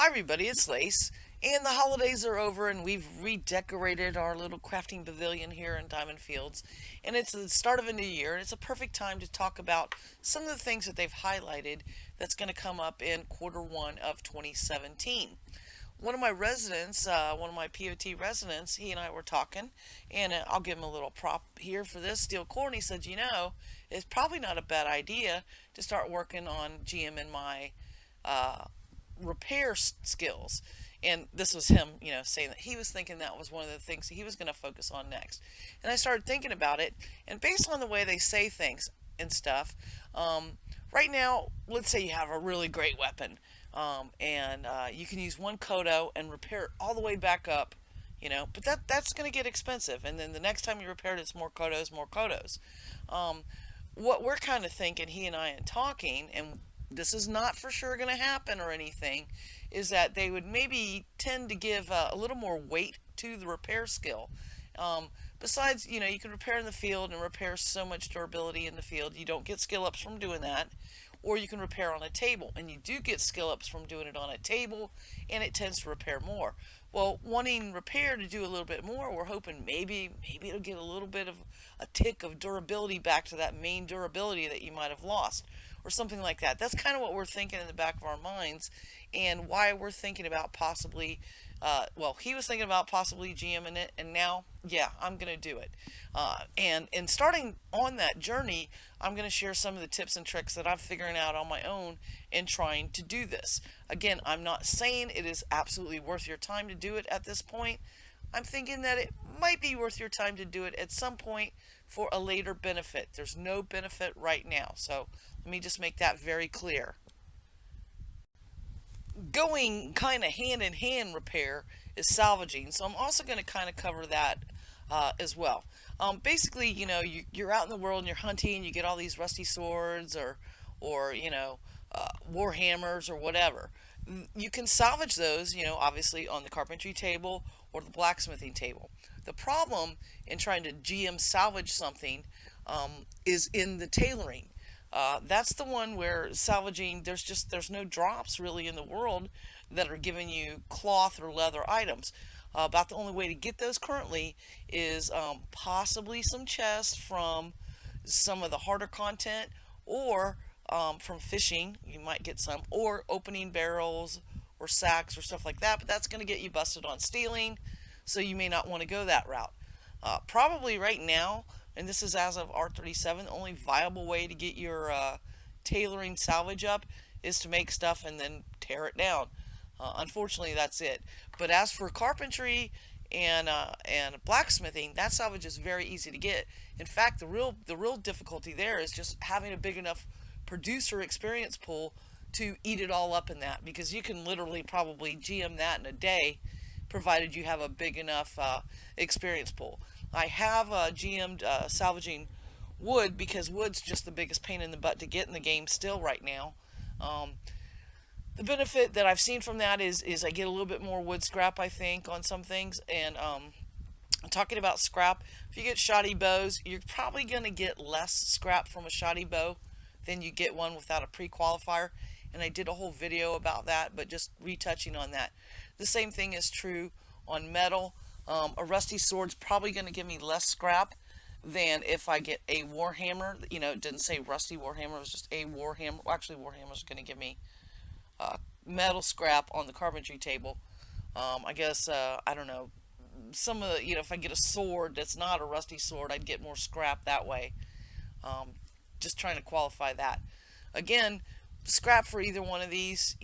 Hi everybody, it's Lace, and the holidays are over and we've redecorated our little crafting pavilion here in Diamond Fields, and it's the start of a new year and it's a perfect time to talk about some of the things that they've highlighted that's going to come up in quarter one of 2017. One of my residents, one of my POT residents, he and I were talking, and I'll give him a little prop here for this steel core, and he said, it's probably not a bad idea to start working on GM in my uh, repair skills. And this was him, saying that he was thinking that was one of the things he was going to focus on next. And I started thinking about it, and based on the way they say things and stuff, right now, let's say you have a really great weapon, and you can use one kodo and repair it all the way back up, but that's going to get expensive. And then the next time you repair it, it's more kodos, more kodos. Um, what we're kind of thinking, he and I, and talking, and this is not for sure going to happen or anything, is that they would maybe tend to give a little more weight to the repair skill. Besides, you can repair in the field and repair so much durability in the field. You don't get skill ups from doing that. Or you can repair on a table, and you do get skill ups from doing it on a table, and it tends to repair more. Well, wanting repair to do a little bit more, we're hoping maybe it'll get a little bit of a tick of durability back to that main durability that you might have lost, or something like that. That's kind of what we're thinking in the back of our minds, and why we're thinking about possibly, he was thinking about possibly GMing it, and now, yeah, I'm going to do it. And starting on that journey, I'm going to share some of the tips and tricks that I'm figuring out on my own in trying to do this. Again, I'm not saying it is absolutely worth your time to do it at this point. I'm thinking that it might be worth your time to do it at some point for a later benefit. There's no benefit right now, so let me just make that very clear. Going kind of hand in hand repair is salvaging, so I'm also going to kind of cover that as well. Basically, you're out in the world and you're hunting, you get all these rusty swords or war hammers or whatever. You can salvage those, obviously on the carpentry table or the blacksmithing table. The problem in trying to GM salvage something is in the tailoring. That's the one where salvaging, there's no drops really in the world that are giving you cloth or leather items. About the only way to get those currently is possibly some chests from some of the harder content, or from fishing, you might get some, or opening barrels or sacks or stuff like that, but that's going to get you busted on stealing, so you may not want to go that route. Probably right now, and this is as of R37, the only viable way to get your tailoring salvage up is to make stuff and then tear it down. Unfortunately, that's it. But as for carpentry and blacksmithing, that salvage is very easy to get. In fact, the real difficulty there is just having a big enough producer experience pool to eat it all up in that, because you can literally probably GM that in a day, provided you have a big enough experience pool. I have GM'd salvaging wood, because wood's just the biggest pain in the butt to get in the game still right now. Um, the benefit that I've seen from that is I get a little bit more wood scrap, I think, on some things. And talking about scrap, if you get shoddy bows, you're probably going to get less scrap from a shoddy bow than you get one without a pre-qualifier. And I did a whole video about that, but just retouching on that. The same thing is true on metal. A rusty sword's probably going to give me less scrap than if I get a warhammer. It didn't say rusty warhammer, it was just a warhammer. Well, actually, warhammer's going to give me metal scrap on the carpentry table. I guess, I don't know, some of the, if I get a sword that's not a rusty sword, I'd get more scrap that way. Just trying to qualify that. Again, scrap for either one of these,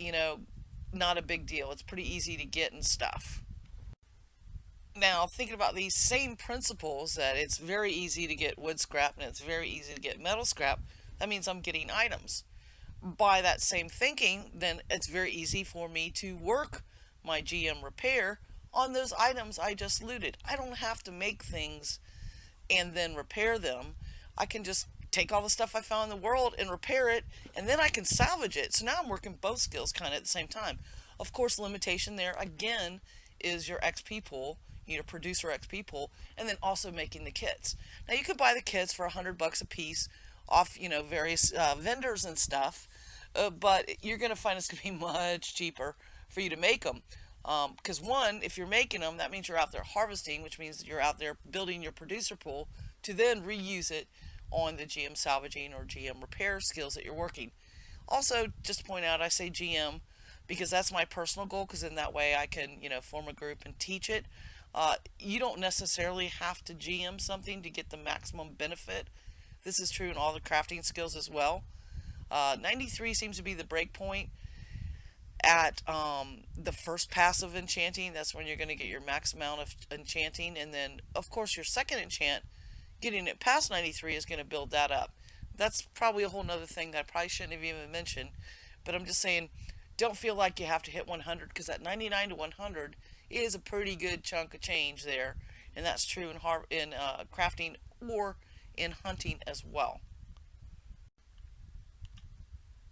not a big deal. It's pretty easy to get and stuff. Now, thinking about these same principles, that it's very easy to get wood scrap and it's very easy to get metal scrap, that means I'm getting items. By that same thinking, then it's very easy for me to work my GM repair on those items I just looted. I don't have to make things and then repair them. I can just take all the stuff I found in the world and repair it, and then I can salvage it. So now I'm working both skills kind of at the same time. Of course, limitation there again is your XP pool, producer XP pool, and then also making the kits. Now you could buy the kits for $100 a piece off, various vendors and stuff, but you're going to find it's going to be much cheaper for you to make them. Because one, if you're making them, that means you're out there harvesting, which means you're out there building your producer pool to then reuse it on the GM salvaging or GM repair skills that you're working. Also, just to point out, I say GM because that's my personal goal, because in that way I can, form a group and teach it. You don't necessarily have to GM something to get the maximum benefit. This is true in all the crafting skills as well. 93 seems to be the break point at the first pass of enchanting. That's when you're going to get your max amount of enchanting, and then of course your second enchant, getting it past 93 is going to build that up. That's probably a whole nother thing that I probably shouldn't have even mentioned, but I'm just saying, don't feel like you have to hit 100, because that 99 to 100 is a pretty good chunk of change there, and that's true in crafting or in hunting as well.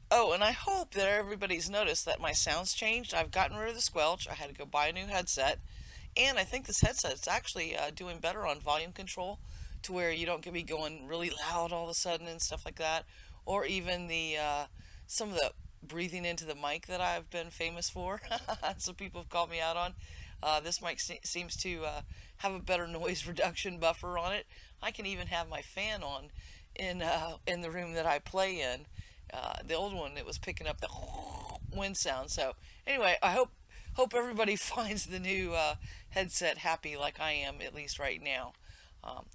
Oh, and I hope that everybody's noticed that my sound's changed. I've gotten rid of the squelch. I had to go buy a new headset. And I think this headset is actually doing better on volume control, to where you don't get me going really loud all of a sudden and stuff like that. Or even the some of the breathing into the mic that I've been famous for. Some people have called me out on. This mic seems to have a better noise reduction buffer on it. I can even have my fan on in the room that I play in. The old one, it was picking up the wind sound. So anyway, I hope everybody finds the new headset happy like I am, at least right now.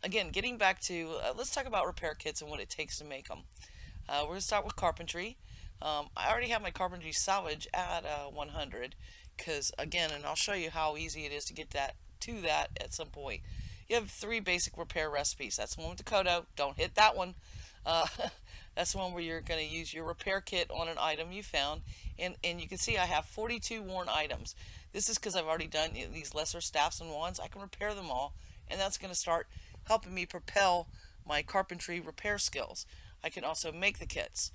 Again, getting back to, let's talk about repair kits and what it takes to make them. We're going to start with carpentry. I already have my carpentry salvage at 100, because again, and I'll show you how easy it is to get that at some point. You have 3 basic repair recipes. That's the one with the Kodo. Don't hit that one. Uh, that's the one where you're going to use your repair kit on an item you found. And you can see I have 42 worn items. This is because I've already done these lesser staffs and wands. I can repair them all, and that's going to start helping me propel my carpentry repair skills. I can also make the kits.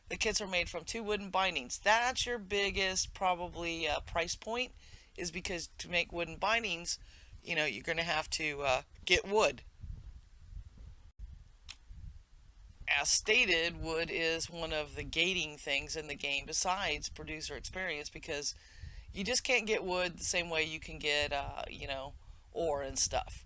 The kits are made from 2 wooden bindings. That's your biggest probably price point, is because to make wooden bindings, you're going to have to get wood. As stated, wood is one of the gating things in the game besides producer experience, because you just can't get wood the same way you can get, ore and stuff.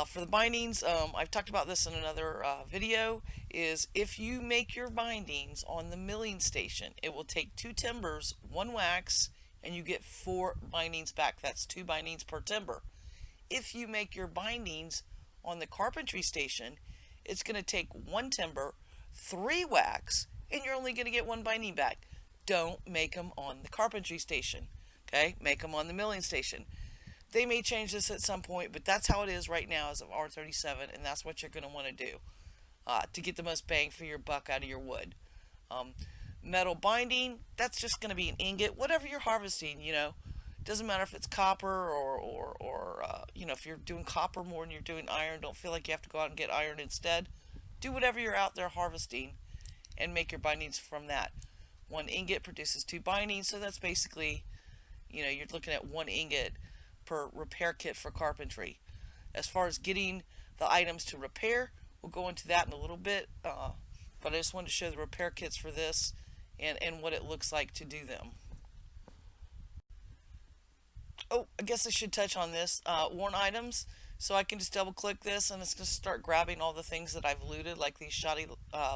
For the bindings, I've talked about this in another video, is if you make your bindings on the milling station, it will take 2 timbers, 1 wax, and you get 4 bindings back. That's 2 bindings per timber. If you make your bindings on the carpentry station, it's going to take 1 timber, 3 wax, and you're only going to get 1 binding back. Don't make them on the carpentry station. Okay? Make them on the milling station. They may change this at some point, but that's how it is right now as of R37, and that's what you're going to want to do to get the most bang for your buck out of your wood. Metal binding, that's just going to be an ingot, whatever you're harvesting, Doesn't matter if it's copper or if you're doing copper more than you're doing iron. Don't feel like you have to go out and get iron instead. Do whatever you're out there harvesting and make your bindings from that. 1 ingot produces 2 bindings, so that's basically, you're looking at 1 ingot per repair kit for carpentry. As far as getting the items to repair, we'll go into that in a little bit, but I just wanted to show the repair kits for this and what it looks like to do them. Oh, I guess I should touch on this. Worn items. So I can just double click this and it's going to start grabbing all the things that I've looted, like these shoddy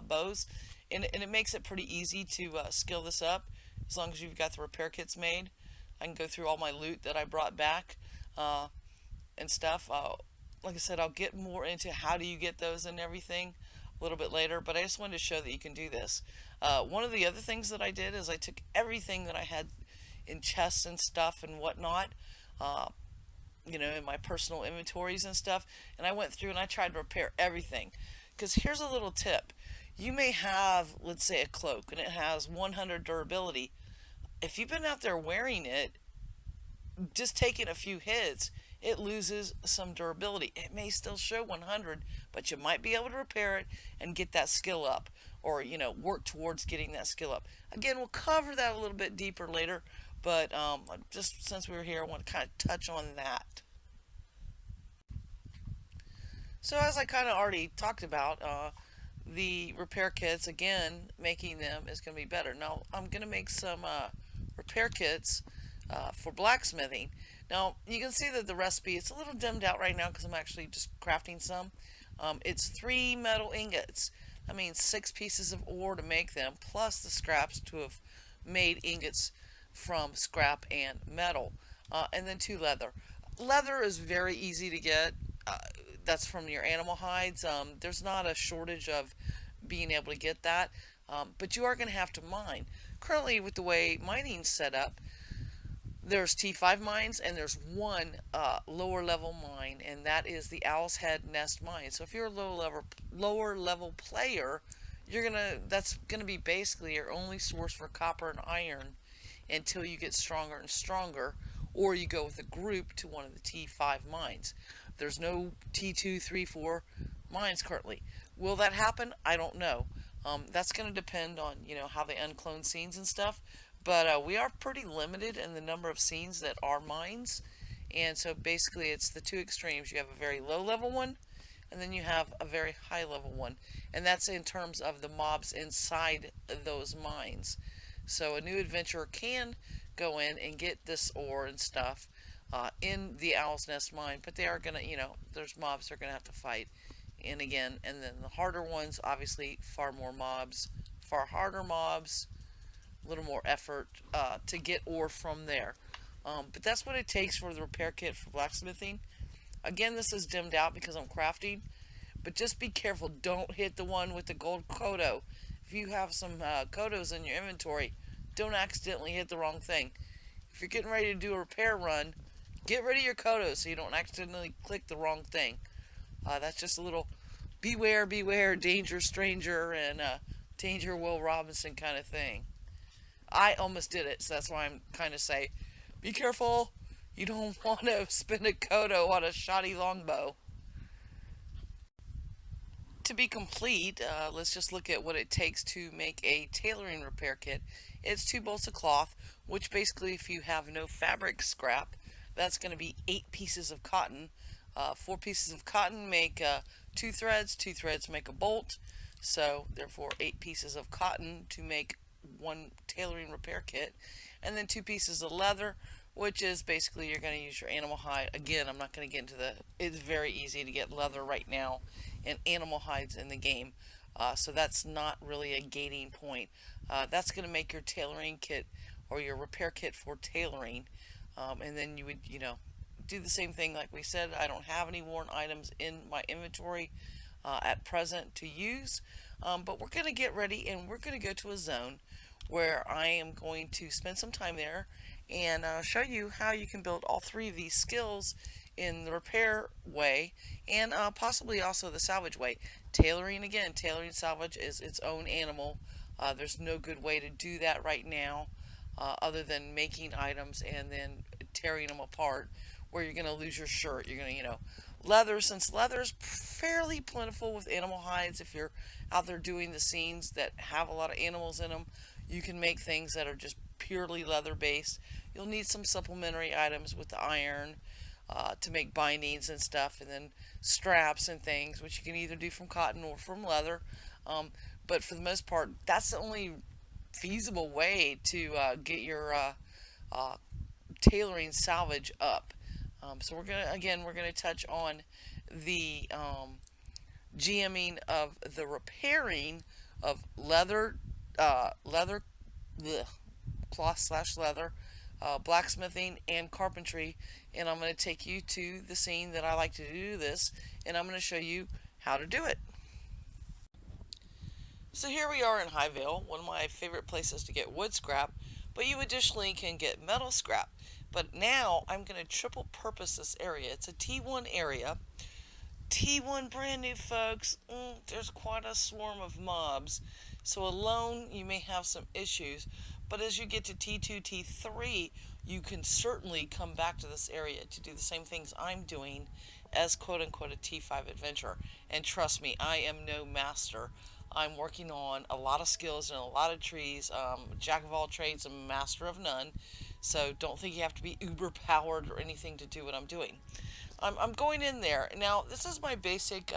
bows. And it makes it pretty easy to skill this up, as long as you've got the repair kits made. I can go through all my loot that I brought back and stuff. Like I said, I'll get more into how do you get those and everything a little bit later, but I just wanted to show that you can do this. One of the other things that I did is I took everything that I had in chests and stuff and whatnot, in my personal inventories and stuff, and I went through and I tried to repair everything. Because here's a little tip. You may have, let's say, a cloak and it has 100 durability. If you've been out there wearing it, just taking a few hits, it loses some durability. It may still show 100, but you might be able to repair it and get that skill up, or work towards getting that skill up. Again, we'll cover that a little bit deeper later, but just since we were here, I want to kind of touch on that. So as I kind of already talked about, the repair kits, again, making them is going to be better. Now, I'm going to make some repair kits for blacksmithing. Now you can see that the recipe, it's a little dimmed out right now because I'm actually just crafting some. It's 3 metal ingots. I mean 6 pieces of ore to make them, plus the scraps to have made ingots from scrap and metal, and then 2 leather. Leather is very easy to get. That's from your animal hides. There's not a shortage of being able to get that, but you are going to have to mine. Currently, with the way mining's set up, there's T5 mines and there's one lower level mine, and that is the Owl's Head Nest mine. So if you're a lower level player, that's gonna be basically your only source for copper and iron until you get stronger and stronger, or you go with a group to one of the T5 mines. There's no T2, 3, 4 mines currently. Will that happen? I don't know. That's going to depend on how they unclone scenes and stuff. But we are pretty limited in the number of scenes that are mines, and so basically it's the two extremes. You have a very low level one, and then you have a very high level one, and that's in terms of the mobs inside those mines. So a new adventurer can go in and get this ore and stuff in the Owl's Nest mine, but they are gonna, there's mobs they're gonna have to fight. And again, and then the harder ones, obviously, far more mobs, far harder mobs, a little more effort to get ore from there. But that's what it takes for the repair kit for blacksmithing. Again, this is dimmed out because I'm crafting, but just be careful. Don't hit the one with the gold kodo. If you have some kodos in your inventory, don't accidentally hit the wrong thing. If you're getting ready to do a repair run, get rid of your kodos so you don't accidentally click the wrong thing. That's just a little beware, beware, danger, stranger, and danger, Will Robinson kind of thing. I almost did it, so that's why I'm kind of say, be careful. You don't want to spin a kodo on a shoddy longbow. To be complete, let's just look at what it takes to make a tailoring repair kit. It's 2 bolts of cloth, which basically, if you have no fabric scrap, that's going to be 8 pieces of cotton. 4 pieces of cotton make 2 threads. 2 threads make a bolt. So, therefore, 8 pieces of cotton to make one tailoring repair kit. And then 2 pieces of leather, which is basically you're going to use your animal hide. Again, I'm not going to get into it's very easy to get leather right now and animal hides in the game. So that's not really a gating point. That's going to make your tailoring kit or your repair kit for tailoring. And then you would, do the same thing like we said. I don't have any worn items in my inventory at present to use. But we're going to get ready and we're going to go to a zone where I am going to spend some time there and show you how you can build all 3 of these skills in the repair way and possibly also the salvage way. Tailoring, again, tailoring salvage is its own animal. There's no good way to do that right now other than making items and then tearing them apart, where you're going to lose your shirt. You're going to, leather, since leather is fairly plentiful with animal hides. If you're out there doing the scenes that have a lot of animals in them, you can make things that are just purely leather based. You'll need some supplementary items with the iron to make bindings and stuff, and then straps and things, which you can either do from cotton or from leather. But for the most part, that's the only feasible way to get your tailoring salvage up. So we're gonna touch on the GMing of the repairing of leather, cloth / leather, blacksmithing, and carpentry. And I'm going to take you to the scene that I like to do this, and I'm going to show you how to do it. So here we are in Highvale, one of my favorite places to get wood scrap, but you additionally can get metal scrap. But now I'm going to triple purpose this area. It's a T1 area. T1 brand new, folks. There's quite a swarm of mobs. So alone you may have some issues, but as you get to T2, T3, you can certainly come back to this area to do the same things I'm doing as quote-unquote a T5 adventurer. And trust me, I am no master. I'm working on a lot of skills and a lot of trees. Jack of all trades and master of none. So don't think you have to be uber powered or anything to do what I'm doing. I'm going in there. Now, this is my basic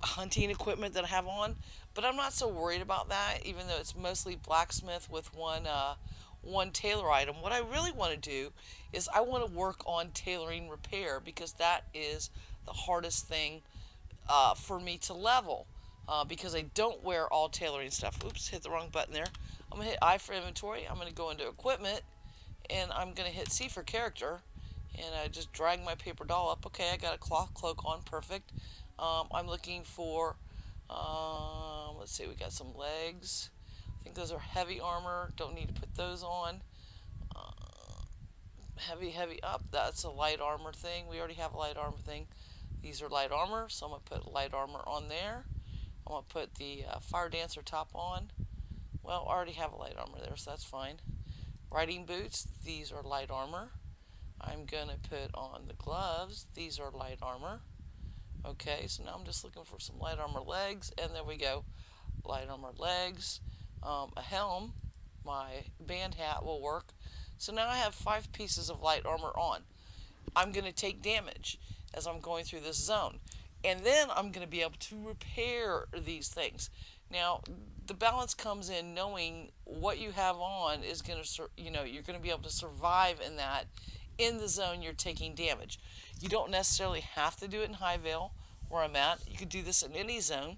hunting equipment that I have on, but I'm not so worried about that, even though it's mostly blacksmith with one tailor item. What I really want to do is I want to work on tailoring repair, because that is the hardest thing for me to level, because I don't wear all tailoring stuff. Oops, hit the wrong button there. I'm going to hit I for inventory. I'm going to go into equipment, and I'm going to hit C for character, and I just drag my paper doll up. Okay, I got a cloth cloak on, perfect. I'm looking for, let's see, we got some legs. I think those are heavy armor, don't need to put those on. Uh, heavy up, that's a light armor thing. We already have a light armor thing. These are light armor, so I'm going to put light armor on there. I'm going to put the fire dancer top on. Well, I already have a light armor there, so that's fine. Riding boots, these are light armor. I'm going to put on the gloves. These are light armor. Okay, so now I'm just looking for some light armor legs, and there we go. Light armor legs. A helm. My band hat will work. So now I have 5 pieces of light armor on. I'm going to take damage as I'm going through this zone. And then I'm going to be able to repair these things. Now, the balance comes in knowing what you have on is going to, you're going to be able to survive in that, in the zone you're taking damage. You don't necessarily have to do it in High Vale, where I'm at. You could do this in any zone.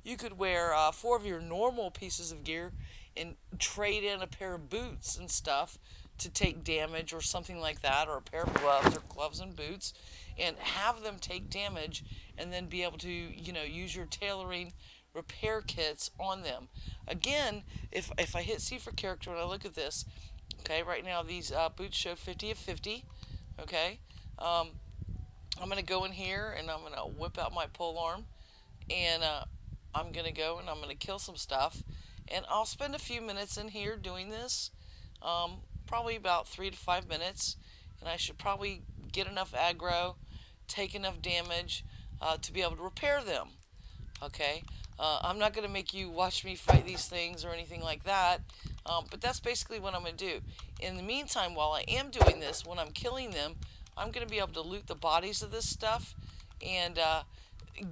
You could wear 4 of your normal pieces of gear and trade in a pair of boots and stuff to take damage or something like that, or a pair of gloves or gloves and boots, and have them take damage, and then be able to, use your tailoring repair kits on them. Again, if I hit C for character and I look at this, okay, right now these boots show 50 of 50, okay. I'm going to go in here and I'm going to whip out my pole arm, and I'm going to go and I'm going to kill some stuff, and I'll spend a few minutes in here doing this, probably about 3 to 5 minutes, and I should probably get enough aggro, take enough damage to be able to repair them. Okay, I'm not going to make you watch me fight these things or anything like that, but that's basically what I'm going to do. In the meantime, while I am doing this, when I'm killing them, I'm going to be able to loot the bodies of this stuff and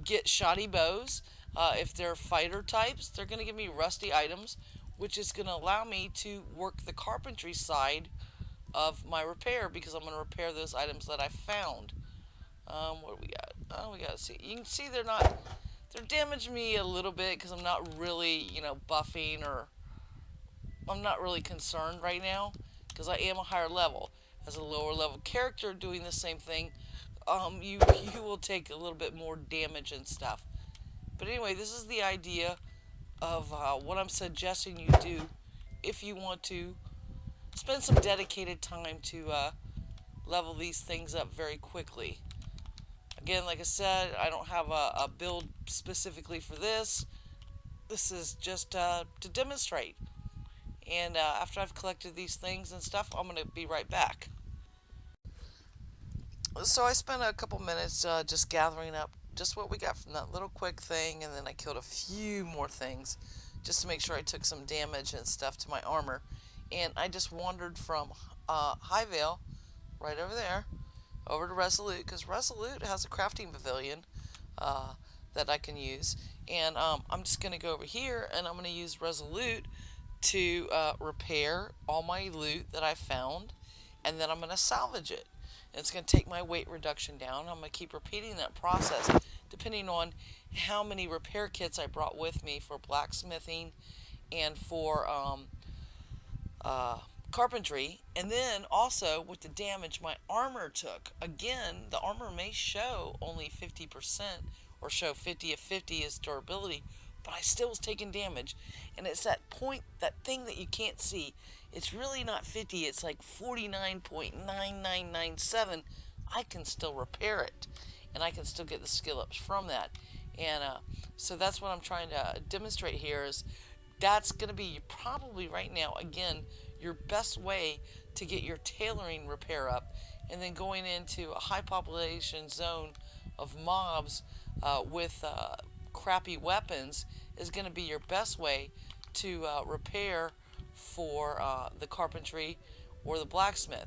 get shoddy bows. If they're fighter types, they're going to give me rusty items, which is going to allow me to work the carpentry side of my repair, because I'm going to repair those items that I found. What do we got? Oh, we got to see. You can see they're damaging me a little bit because I'm not really, buffing, or I'm not really concerned right now because I am a higher level. As a lower level character doing the same thing, you will take a little bit more damage and stuff. But anyway, this is the idea of what I'm suggesting you do if you want to spend some dedicated time to level these things up very quickly. Again, like I said, I don't have a build specifically for this. This is just to demonstrate. And after I've collected these things and stuff, I'm going to be right back. So I spent a couple minutes just gathering up just what we got from that little quick thing, and then I killed a few more things just to make sure I took some damage and stuff to my armor. And I just wandered from High Vale, right over there, over to Resolute, because Resolute has a crafting pavilion that I can use. And I'm just going to go over here, and I'm going to use Resolute to repair all my loot that I found, and then I'm going to salvage it. And it's going to take my weight reduction down. I'm going to keep repeating that process depending on how many repair kits I brought with me for blacksmithing and for carpentry, and then also with the damage my armor took. Again, the armor may show only 50% or show 50 of 50 as durability, but I still was taking damage. And it's that point, that thing that you can't see. It's really not 50, it's like 49.9997. I can still repair it, and I can still get the skill ups from that. And so that's what I'm trying to demonstrate here, is that's going to be probably right now, again, your best way to get your tailoring repair up. And then going into a high population zone of mobs with crappy weapons is going to be your best way to repair for the carpentry or the blacksmith.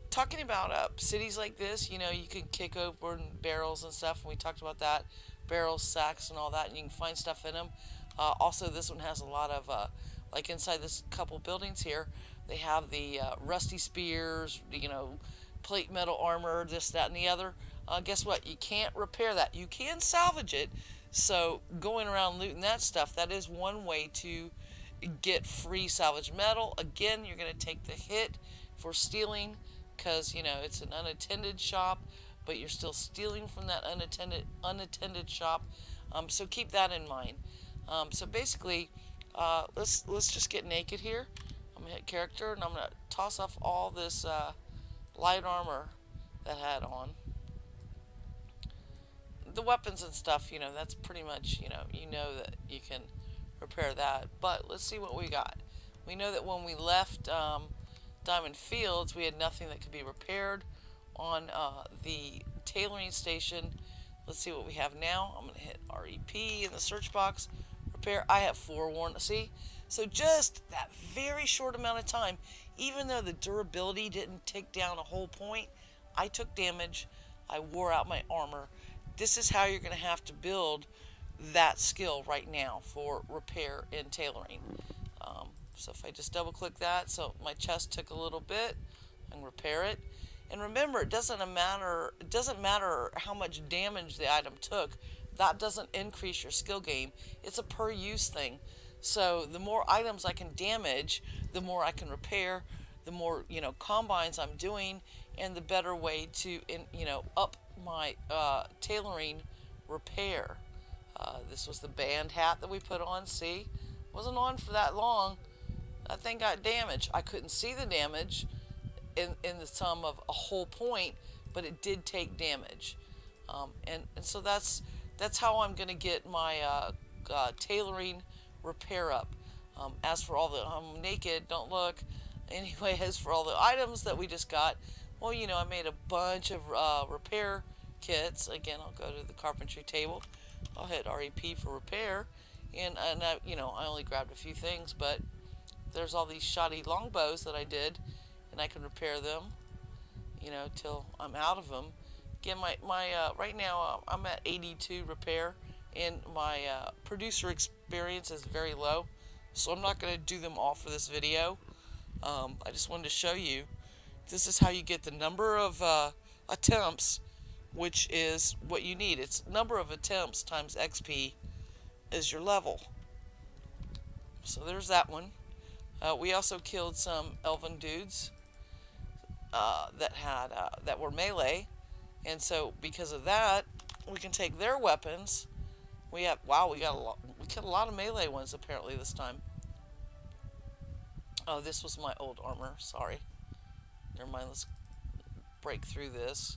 Talking about cities like this, you can kick open barrels and stuff, and we talked about that, barrels, sacks, and all that, and you can find stuff in them. Also, this one has a lot of, like inside this couple buildings here, They have the rusty spears, plate metal armor, this, that, and the other. Guess what? You can't repair that. You can salvage it. So going around looting that stuff, that is one way to get free salvage metal. Again, you're going to take the hit for stealing because, it's an unattended shop, but you're still stealing from that unattended shop. So keep that in mind. So basically, let's just get naked here. I'm gonna hit character and I'm gonna toss off all this light armor that I had on. The weapons and stuff, that's pretty much, you know that you can repair that. But let's see what we got. We know that when we left Diamond Fields, we had nothing that could be repaired on the tailoring station. Let's see what we have now. I'm going to hit REP in the search box. Repair. I have forewarned. See? So just that very short amount of time, even though the durability didn't tick down a whole point, I took damage. I wore out my armor. This is how you're going to have to build that skill right now for repair and tailoring. So if I just double click that, so my chest took a little bit, I can repair it. And remember, it doesn't matter how much damage the item took. That doesn't increase your skill gain. It's a per use thing. So the more items I can damage, the more I can repair, the more combines I'm doing, and the better way to up my tailoring repair. This was the band hat that we put on. See, wasn't on for that long. That thing got damaged. I couldn't see the damage in the sum of a whole point, but it did take damage. And so that's how I'm going to get my tailoring repair up. As for all the, I'm naked, don't look. Anyway, as for all the items that we just got, well, I made a bunch of repair kits. Again, I'll go to the carpentry table. I'll hit REP for repair. And I, I only grabbed a few things, but there's all these shoddy longbows that I did, and I can repair them, till I'm out of them. Again, my right now I'm at 82 repair, and my producer experience is very low, so I'm not going to do them all for this video. I just wanted to show you, this is how you get the number of attempts, which is what you need. It's number of attempts times XP is your level. So there's that one. We also killed some elven dudes that were melee, and so because of that, we can take their weapons. We killed a lot of melee ones apparently this time. Oh, this was my old armor. Sorry. Never mind. Let's break through this.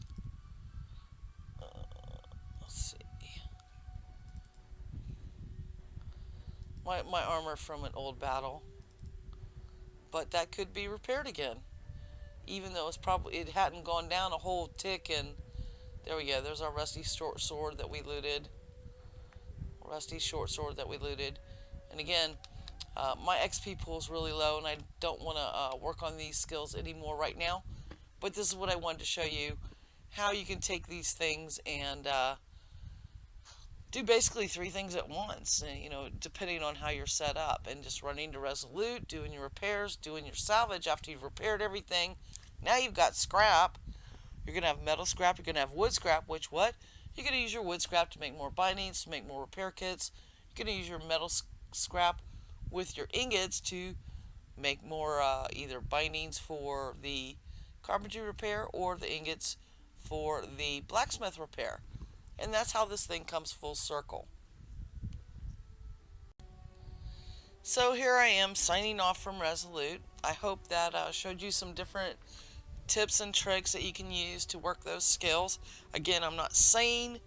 Let's see. My armor from an old battle. But that could be repaired again, even though it hadn't gone down a whole tick. And there we go. There's our rusty short sword that we looted. And again, my XP pool is really low, and I don't want to work on these skills anymore right now. But this is what I wanted to show you, how you can take these things and do basically 3 things at once, depending on how you're set up, and just running to Resolute, doing your repairs, doing your salvage after you've repaired everything. Now you've got scrap. You're going to have metal scrap, you're going to have wood scrap, which you're going to use your wood scrap to make more bindings, to make more repair kits. You're going to use your metal scrap with your ingots to make more either bindings for the carpentry repair or the ingots for the blacksmith repair. And that's how this thing comes full circle. So here I am signing off from Resolute. I hope that showed you some different tips and tricks that you can use to work those skills. Again, I'm not saying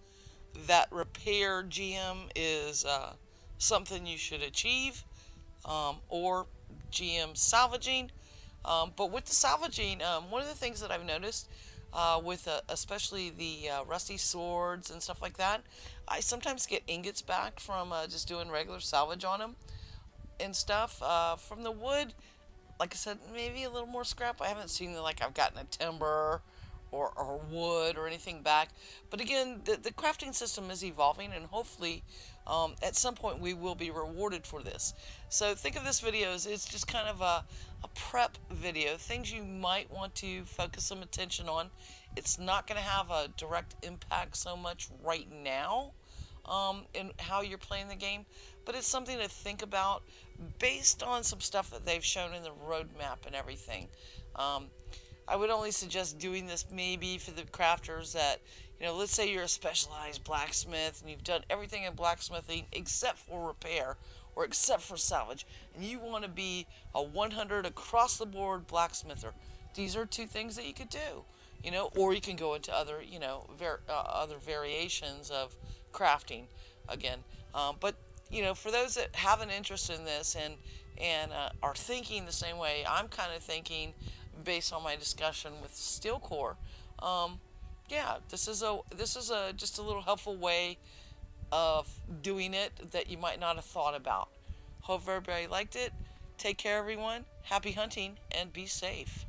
that repair GM is something you should achieve, or GM salvaging. But with the salvaging, one of the things that I've noticed with especially the rusty swords and stuff like that, I sometimes get ingots back from just doing regular salvage on them and stuff. From the wood, like I said, maybe a little more scrap. I haven't seen I've gotten a timber or wood or anything back. But again, the crafting system is evolving, and hopefully at some point we will be rewarded for this. So think of this video as it's just kind of a prep video, things you might want to focus some attention on. It's not going to have a direct impact so much right now in how you're playing the game, but it's something to think about based on some stuff that they've shown in the roadmap and everything. Um, I would only suggest doing this maybe for the crafters that, let's say you're a specialized blacksmith and you've done everything in blacksmithing except for repair or except for salvage, and you want to be a 100 across the board blacksmither. These are two things that you could do, or you can go into other, other variations of crafting again. But for those that have an interest in this and are thinking the same way I'm kind of thinking, based on my discussion with Steel Core, yeah, this is a just a little helpful way of doing it that you might not have thought about. Hope everybody liked it. Take care, everyone. Happy hunting and be safe.